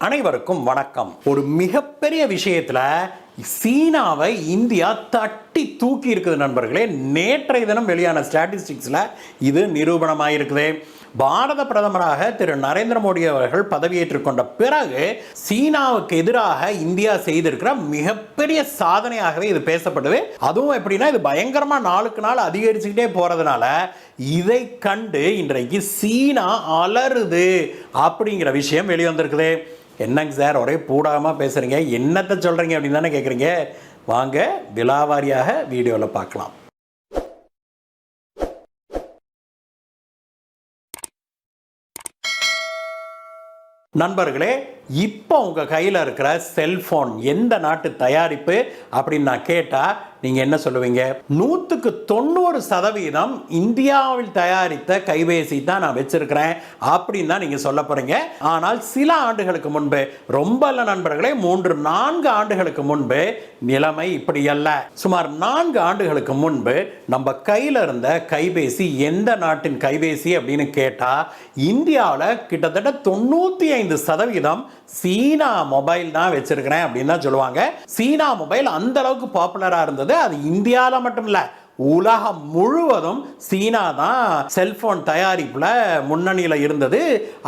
அனைவருக்கும் வணக்கம். ஒரு மிகப்பெரிய விஷயத்துல சீனாவை இந்தியா தட்டி தூக்கி இருக்குது நண்பர்களே. நேற்றைய தினம் வெளியான ஸ்டாட்டிஸ்டிக்ஸ்ல இது நிரூபணமாயிருக்குது. பாரத பிரதமராக திரு நரேந்திர மோடி அவர்கள் பதவியேற்றுக் கொண்ட பிறகு சீனாவுக்கு எதிராக இந்தியா செய்திருக்கிற மிகப்பெரிய சாதனையாகவே இது பேசப்படுது. அதுவும் எப்படின்னா, இது பயங்கரமா நாளுக்கு நாள் அதிகரிச்சுக்கிட்டே போறதுனால இதை கண்டு இன்றைக்கு சீனா அலறுது அப்படிங்கிற விஷயம் வெளிவந்திருக்குது. என்னங்க சார் ஒரே பூடாகமா பேசுறீங்க, என்னத்தை சொல்றீங்க அப்படின்னு தானே கேட்குறீங்க. வாங்க விலாவாரியாக வீடியோவில் பார்க்கலாம். நண்பர்களே, இப்போ உங்கள் கையில் இருக்கிற செல்ஃபோன் எந்த நாட்டு தயாரிப்பு அப்படின்னு நான் கேட்டால் நீங்கள் என்ன சொல்லுவீங்க? 100% இந்தியாவில் தயாரித்த கைபேசி தான் நான் வச்சிருக்கிறேன் அப்படின்னு தான் நீங்கள் சொல்ல போகிறீங்க. ஆனால் சில ஆண்டுகளுக்கு முன்பு, ரொம்ப இல்லை நண்பர்களே, 3-4 ஆண்டுகளுக்கு முன்பு நிலைமை இப்படி அல்ல. சுமார் 4 ஆண்டுகளுக்கு முன்பு நம்ம கையில் இருந்த கைபேசி எந்த நாட்டின் கைபேசி அப்படின்னு கேட்டால் இந்தியாவில் கிட்டத்தட்ட 95% சீனா மொபைல் தான் வச்சிருக்கிறேன் அப்படின்னு தான் சொல்லுவாங்க. சீனா மொபைல் அந்த அளவுக்கு பாப்புலரா இருந்தது. அது இந்தியாவில் மட்டும் இல்ல, உலகம் முழுவதும் சீனா தான் செல்போன் தயாரிப்புல முன்னணியில் இருந்தது.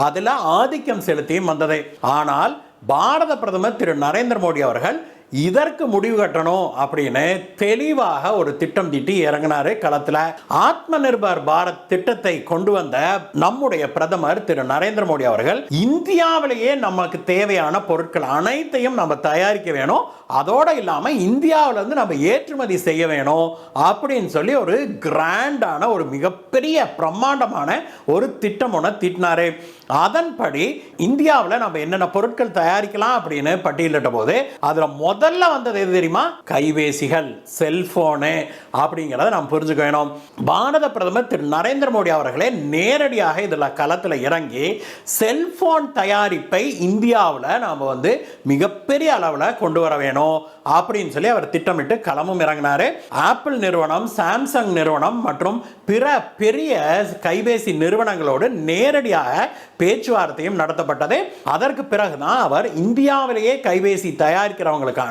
அதுல ஆதிக்கம் செலுத்தியும் வந்தது. ஆனால் பாரத பிரதமர் திரு நரேந்திர மோடி அவர்கள் இதற்கு முடிவு கட்டணும் அப்படின்னு தெளிவாக ஒரு திட்டம் தீட்டி இறங்கினாரு களத்தில். ஆத்ம நிர்பர் பாரத் திட்டத்தை கொண்டு வந்த நம்முடைய பிரதமர் திரு நரேந்திர மோடி அவர்கள் இந்தியாவிலேயே நமக்கு தேவையான பொருட்கள் அனைத்தையும் நம்ம தயாரிக்க வேணும், அதோட இல்லாம இந்தியாவிலிருந்து நம்ம ஏற்றுமதி செய்ய வேணும் அப்படின்னு சொல்லி ஒரு கிராண்டான ஒரு மிகப்பெரிய பிரம்மாண்டமான ஒரு திட்டம் ஒன்று தீட்டினாரு. அதன்படி இந்தியாவில் நம்ம என்னென்ன பொருட்கள் தயாரிக்கலாம் அப்படின்னு பட்டியலிட்ட போது அதுல முதல்ல வந்தது எது தெரியுமா? கைபேசிகள், செல்போனு அப்படிங்கிறத நாம் புரிஞ்சுக்க வேணும். பாரத பிரதமர் திரு நரேந்திர மோடி அவர்களே நேரடியாக இதில் களத்தில் இறங்கி செல்போன் தயாரிப்பை இந்தியாவில் நாம் மிகப்பெரிய அளவில் கொண்டு வர வேணும் அப்படின்னு சொல்லி அவர் திட்டமிட்டு களமும் இறங்கினாரு. ஆப்பிள் நிறுவனம், சாம்சங் நிறுவனம் மற்றும் பிற பெரிய கைபேசி நிறுவனங்களோடு நேரடியாக பேச்சுவார்த்தையும் நடத்தப்பட்டது. அதற்கு பிறகுதான் அவர் இந்தியாவிலேயே கைபேசி தயாரிக்கிறவங்களுக்கான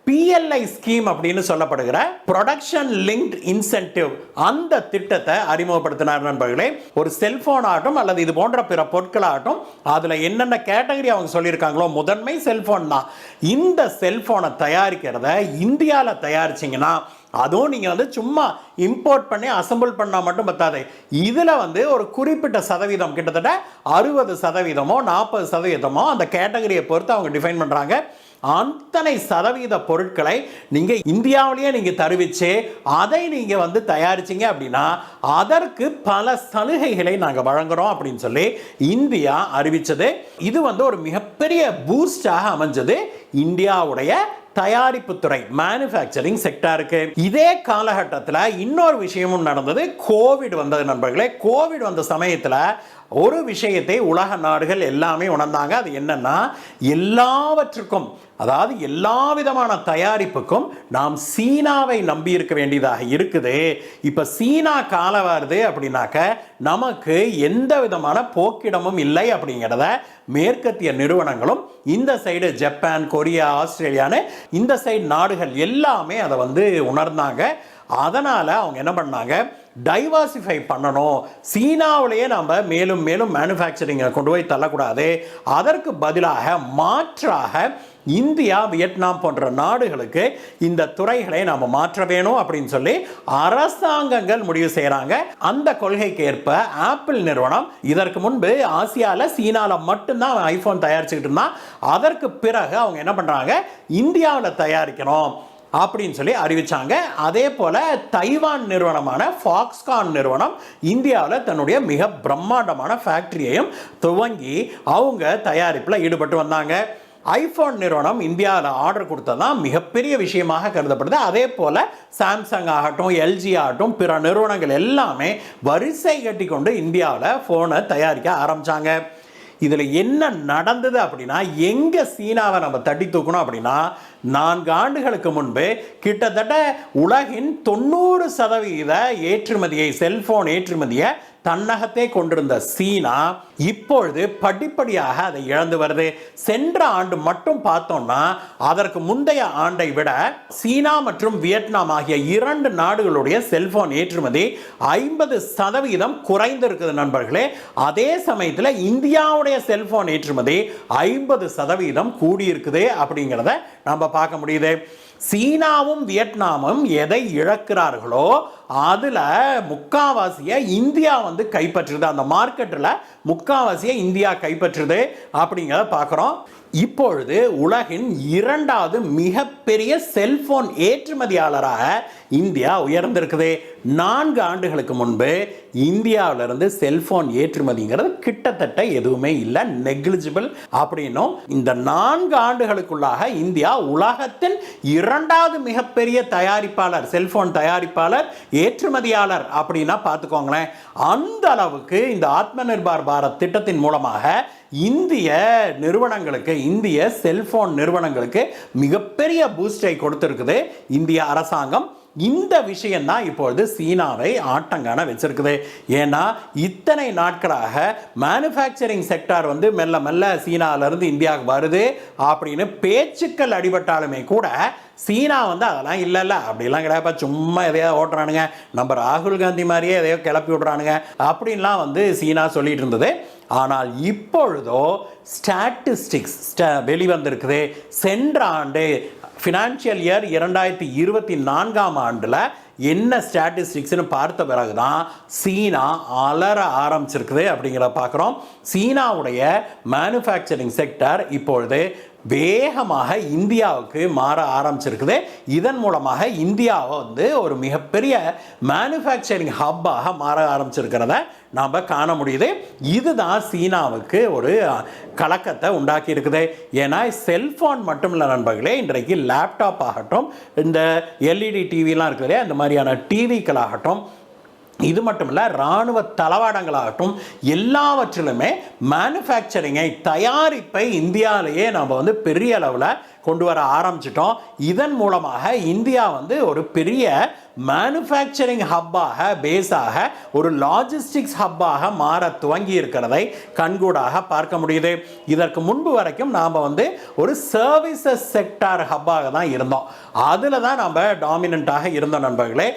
PLI ஸ்கீம் அப்படின்னு சொல்லப்படுகிற ப்ரொடக்ஷன் லிங்க்ட் இன்சென்டிவ் அந்த திட்டத்தை அறிமுகப்படுத்தினார். நண்பர்களே, ஒரு செல்போன் ஆகட்டும் அல்லது இது போன்ற பிற பொருட்கள் ஆகட்டும், அதுல என்னென்ன கேட்டகரி அவங்க சொல்லியிருக்காங்களோ முதன்மை செல்போன் தான். இந்த செல்போனை தயாரிக்கிறத இந்தியாவில் தயாரிச்சிங்கன்னா, அதுவும் நீங்க சும்மா இம்போர்ட் பண்ணி அசம்பிள் பண்ணா மட்டும் பத்தாது. இதுல ஒரு குறிப்பிட்ட சதவீதம், கிட்டத்தட்ட 60%, 40% அந்த கேட்டகரியை பொறுத்து அவங்க டிஃபைன் பண்றாங்க. அத்தனை சதவீத பொருட்களை நீங்க இந்தியாவிலேயே நீங்க தருவிச்சு அதை நீங்க தயாரிச்சீங்க அப்படின்னா அதற்கு பல சலுகைகளை நாங்க வழங்குறோம் அப்படின்னு சொல்லி இந்தியா அறிவிச்சது. இது ஒரு மிகப்பெரிய பூஸ்டாக அமைஞ்சது இந்தியாவுடைய தயாரிப்பு துறை, மேனுஃபேக்சரிங் செக்டாருக்கு. இதே காலகட்டத்தில் இன்னொரு விஷயமும் நடந்தது. கோவிட் வந்தது நண்பர்களே. கோவிட் வந்த சமயத்தில் ஒரு விஷயத்தை உலக நாடுகள் எல்லாமே உணர்ந்தாங்க. அது என்னன்னா, எல்லாவற்றுக்கும், அதாவது எல்லா விதமான தயாரிப்புக்கும் நாம் சீனாவை நம்பி இருக்க வேண்டியதாக இருக்குது. இப்ப சீனா கால வருது அப்படின்னாக்க நமக்கு எந்த விதமான போக்கிடமும் இல்லை அப்படிங்கிறத மேற்கத்திய நிறுவனங்களும், இந்த சைடு ஜப்பான், கொரியா, ஆஸ்திரேலியான்னு இந்த சைடு நாடுகள் எல்லாமே அதை உணர்ந்தாங்க. அதனால அவங்க என்ன பண்ணாங்க, டைவர்சிஃபை பண்ணணும், சீனாவிலேயே நம்ம மேலும் மேலும் மேனுஃபேக்சரிங்கை கொண்டு போய் தள்ளக்கூடாது, அதற்கு பதிலாக மாற்றாக இந்தியா, வியட்நாம் போன்ற நாடுகளுக்கு இந்த துறைகளை நாம் மாற்ற வேணும் அப்படின்னு சொல்லி அரசாங்கங்கள் முடிவு செய்கிறாங்க. அந்த கொள்கைக்கு ஏற்ப ஆப்பிள் நிறுவனம் இதற்கு முன்பு ஆசியாவில், சீனாவில் மட்டும்தான் ஐபோன் தயாரிச்சுக்கிட்டு இருந்தான். அதற்கு பிறகு அவங்க என்ன பண்ணுறாங்க, இந்தியாவில் தயாரிக்கணும் அப்படின்னு சொல்லி அறிவிச்சாங்க. அதே போல தைவான் நிறுவனமான ஃபாக்ஸ்கான் நிறுவனம் இந்தியாவில் தன்னுடைய மிக பிரம்மாண்டமான ஃபேக்டரியையும் துவங்கி அவங்க தயாரிப்பில் ஈடுபட்டு வந்தாங்க. ஐபோன் நிறுவனம் இந்தியாவில் ஆர்டர் கொடுத்ததான் மிகப்பெரிய விஷயமாக கருதப்படுது. அதே போல சாம்சங் ஆகட்டும், எல்ஜி ஆகட்டும், பிற நிறுவனங்கள் எல்லாமே வரிசை கட்டி கொண்டு இந்தியாவில் போனை தயாரிக்க ஆரம்பிச்சாங்க. இதில் என்ன நடந்தது அப்படின்னா, எங்கே சீனாவை நம்ம தட்டி தூக்கணும் அப்படின்னா, 4 ஆண்டுகளுக்கு முன்பு கிட்டத்தட்ட உலகின் 90% ஏற்றுமதியை, செல்போன் ஏற்றுமதியை தன்னகத்தே கொண்டிருந்த சீனா இப்பொழுது படிப்படியாக அதை இழந்து வருது. சென்ற ஆண்டு மட்டும் பார்த்தோம்னா அதற்கு முந்தைய ஆண்டை விட சீனா மற்றும் வியட்நாம் ஆகிய 2 நாடுகளுடைய செல்போன் ஏற்றுமதி 50% குறைந்திருக்குது நண்பர்களே. அதே சமயத்தில் இந்தியாவுடைய செல்போன் ஏற்றுமதி 50% கூடியிருக்குது அப்படிங்கிறத நம்ம பார்க்க முடியுது. சீனாவும் வியட்நாமும் எதை இழக்கிறார்களோ அதுல முக்காவாசியை இந்தியா வந்து கைப்பற்றுது. அந்த மார்க்கெட்டில் முக்காவாசியை இந்தியா கைப்பற்றுது அப்படிங்கிறத பார்க்குறோம். இப்பொழுது உலகின் 2வது மிகப்பெரிய செல்போன் ஏற்றுமதியாளராக இந்தியா உயர்ந்திருக்குது. 4 ஆண்டுகளுக்கு முன்பு இந்தியாவிலிருந்து செல்போன் ஏற்றுமதிங்கிறது கிட்டத்தட்ட எதுவுமே இல்லை, நெக்லிஜிபிள் அப்படின்னும். இந்த 4 ஆண்டுகளுக்குள்ளாக இந்தியா உலகத்தின் 2வது மிகப்பெரிய தயாரிப்பாளர், செல்போன் தயாரிப்பாளர், ஏற்றுமதியாளர் அப்படின்னா பார்த்துக்கோங்களேன். அந்த அளவுக்கு இந்த ஆத்ம நிர்பார் பாரத் திட்டத்தின் மூலமாக இந்திய நிறுவனங்களுக்கு, இந்திய செல்போன் நிறுவனங்களுக்கு மிகப்பெரிய பூஸ்டை கொடுத்திருக்குது இந்திய அரசாங்கம். இந்த விஷயம் தான் இப்பொழுது சீனாவை ஆட்டங்கான வச்சிருக்குது. ஏன்னா இத்தனை நாட்களாக மேனுஃபேக்சரிங் செக்டார் வந்து மெல்ல மெல்ல சீனாவிலிருந்து இந்தியாவுக்கு வருது அப்படின்னு பேச்சுக்கள் அடிபட்டாலுமே கூட சீனா வந்து அதெல்லாம் இல்லை அப்படிலாம் கிடையாது, சும்மா எதையோ ஓட்டுறானுங்க, நம்ம ராகுல் காந்தி மாதிரியே எதையோ கிளப்பி விடுறானுங்க அப்படின்லாம் வந்து சீனா சொல்லிட்டு இருந்தது. ஆனால் இப்பொழுதோ ஸ்டாட்டிஸ்டிக்ஸ் வெளிவந்திருக்குது. சென்ற ஆண்டு ஃபினான்ஷியல் இயர் 2024ஆம் ஆண்டில் என்ன ஸ்டாட்டிஸ்டிக்ஸ்னு பார்த்த பிறகு தான் சீனா அலற ஆரம்பிச்சிருக்குது அப்படிங்கிறத பார்க்குறோம். சீனாவுடைய மேனுஃபேக்சரிங் செக்டர் இப்பொழுது வேகமாக இந்தியாவுக்கு மாற ஆரம்பிச்சிருக்குது. இதன் மூலமாக இந்தியாவை வந்து ஒரு மிகப்பெரிய மேனுஃபேக்சரிங் ஹப்பாக மாற ஆரம்பிச்சிருக்கிறத நாம் காண முடியுது. இதுதான் சீனாவுக்கு ஒரு கலக்கத்தை உண்டாக்கி இருக்குது. ஏன்னா செல்போன் மட்டும் இல்லை நண்பர்களே, இன்றைக்கு லேப்டாப் ஆகட்டும், இந்த எல்இடி டிவிலாம் இருக்குது, அந்த மாதிரியான டிவிக்கள் ஆகட்டும், இது மட்டும் இல்லை இராணுவ தளவாடங்களாகட்டும், எல்லாவற்றிலுமே மேனுஃபேக்சரிங்கை, தயாரிப்பை இந்தியாவிலேயே நம்ம வந்து பெரிய அளவில் கொண்டு வர ஆரம்பிச்சிட்டோம். இதன் மூலமாக இந்தியா வந்து ஒரு பெரிய மேனுஃபேக்சரிங் ஹப்பாக, பேஸாக, ஒரு லாஜிஸ்டிக்ஸ் ஹப்பாக மாற துவங்கி இருக்கிறதை கண்கூடாக பார்க்க முடியுது. இதற்கு முன்பு வரைக்கும் நாம் வந்து ஒரு சர்வீசஸ் செக்டார் ஹப்பாக தான் இருந்தோம். அதில் தான் நம்ம டாமினண்ட்டாக இருந்தோம் நண்பர்களே.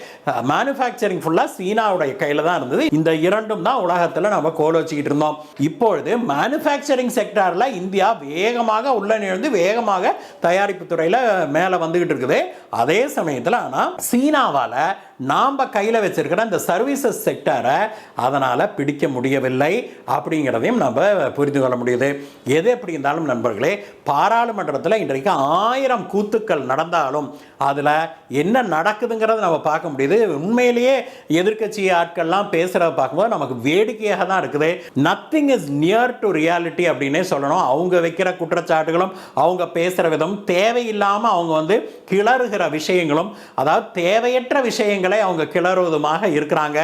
மேனுஃபேக்சரிங் ஃபுல்லாக சீனாவுடைய கையில் தான் இருந்தது. இந்த 2ம் தான் உலகத்தில் நம்ம கோல் வச்சுக்கிட்டு இருந்தோம். இப்பொழுது மேனுஃபேக்சரிங் செக்டாரில் இந்தியா வேகமாக உள்ள நுழைந்து வேகமாக தயாரிப்பு துறையில் மேலே வந்துகிட்டு இருக்குது. அதே சமயத்தில் ஆனால் சீனாவால் நாம் கையில் வச்சிருக்கிற இந்த சர்வீசஸ் செக்டரை அதனால் பிடிக்க முடியவில்லை அப்படிங்கிறதையும் நம்ம புரிந்து கொள்ள முடியுது. எது எப்படி இருந்தாலும் நண்பர்களே, பாராளுமன்றத்தில் இன்றைக்கு 1000 கூத்துக்கள் நடந்தாலும் அதில் என்ன நடக்குதுங்கிறத நம்ம பார்க்க முடியுது. உண்மையிலேயே எதிர்க்கட்சி ஆட்கள்லாம் பேசுகிறத பார்க்கும்போது நமக்கு வேடிக்கையாக தான் இருக்குது. Nothing is near to reality அப்படின்னே சொல்லணும். அவங்க வைக்கிற குற்றச்சாட்டுகளும், அவங்க பேசுகிற விதம், தேவையில்லாமல் அவங்க வந்து கிளறுகிற விஷயங்களும், அதாவது தேவையற்ற விஷயங்களை அவங்க கிளறுவதுமாக இருக்கிறாங்க.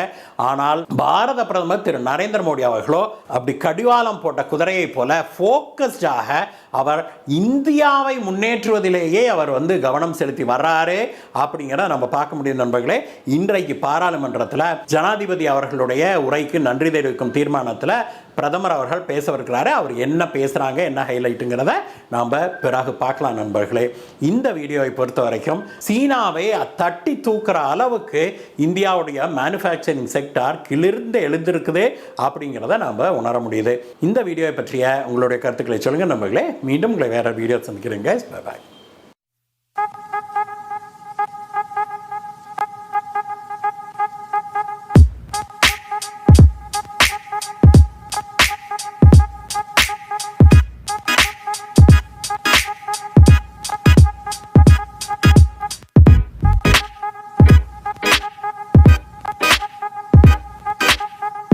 ஆனால் பாரத பிரதமர் திரு நரேந்திர மோடி அவர்களோ அப்படி கடிவாளம் போட்ட குதிரையை போல ஃபோக்கஸ்டாக அவர் இந்தியாவை முன்னேற்றுவதிலேயே அவர் வந்து கவனம் செலுத்தி வர்றாரு அப்படிங்கிறத நம்ம பார்க்க முடியும் நண்பர்களே. இன்றைக்கு பாராளுமன்றத்தில் ஜனாதிபதி அவர்களுடைய உரைக்கு நன்றி தெரிவிக்கும் தீர்மானத்தில் பிரதமர் அவர்கள் பேசவிருக்கிறாரு. அவர் என்ன பேசுகிறாங்க, என்ன ஹைலைட்டுங்கிறத நாம் பிறகு பார்க்கலாம் நண்பர்களே. இந்த வீடியோவை பொறுத்த வரைக்கும் சீனாவை தட்டி தூக்குற அளவுக்கு இந்தியாவுடைய மேனுஃபேக்சரிங் செக்டார் கிளிர்ந்து எழுந்திருக்குது அப்படிங்கிறத நாம் உணர முடியுது. இந்த வீடியோவை பற்றிய உங்களுடைய கருத்துக்களை சொல்லுங்கள் நண்பர்களே. மீண்டும் உங்களை வேற வீடியோ சந்திக்கிறேங்க. Bye bye.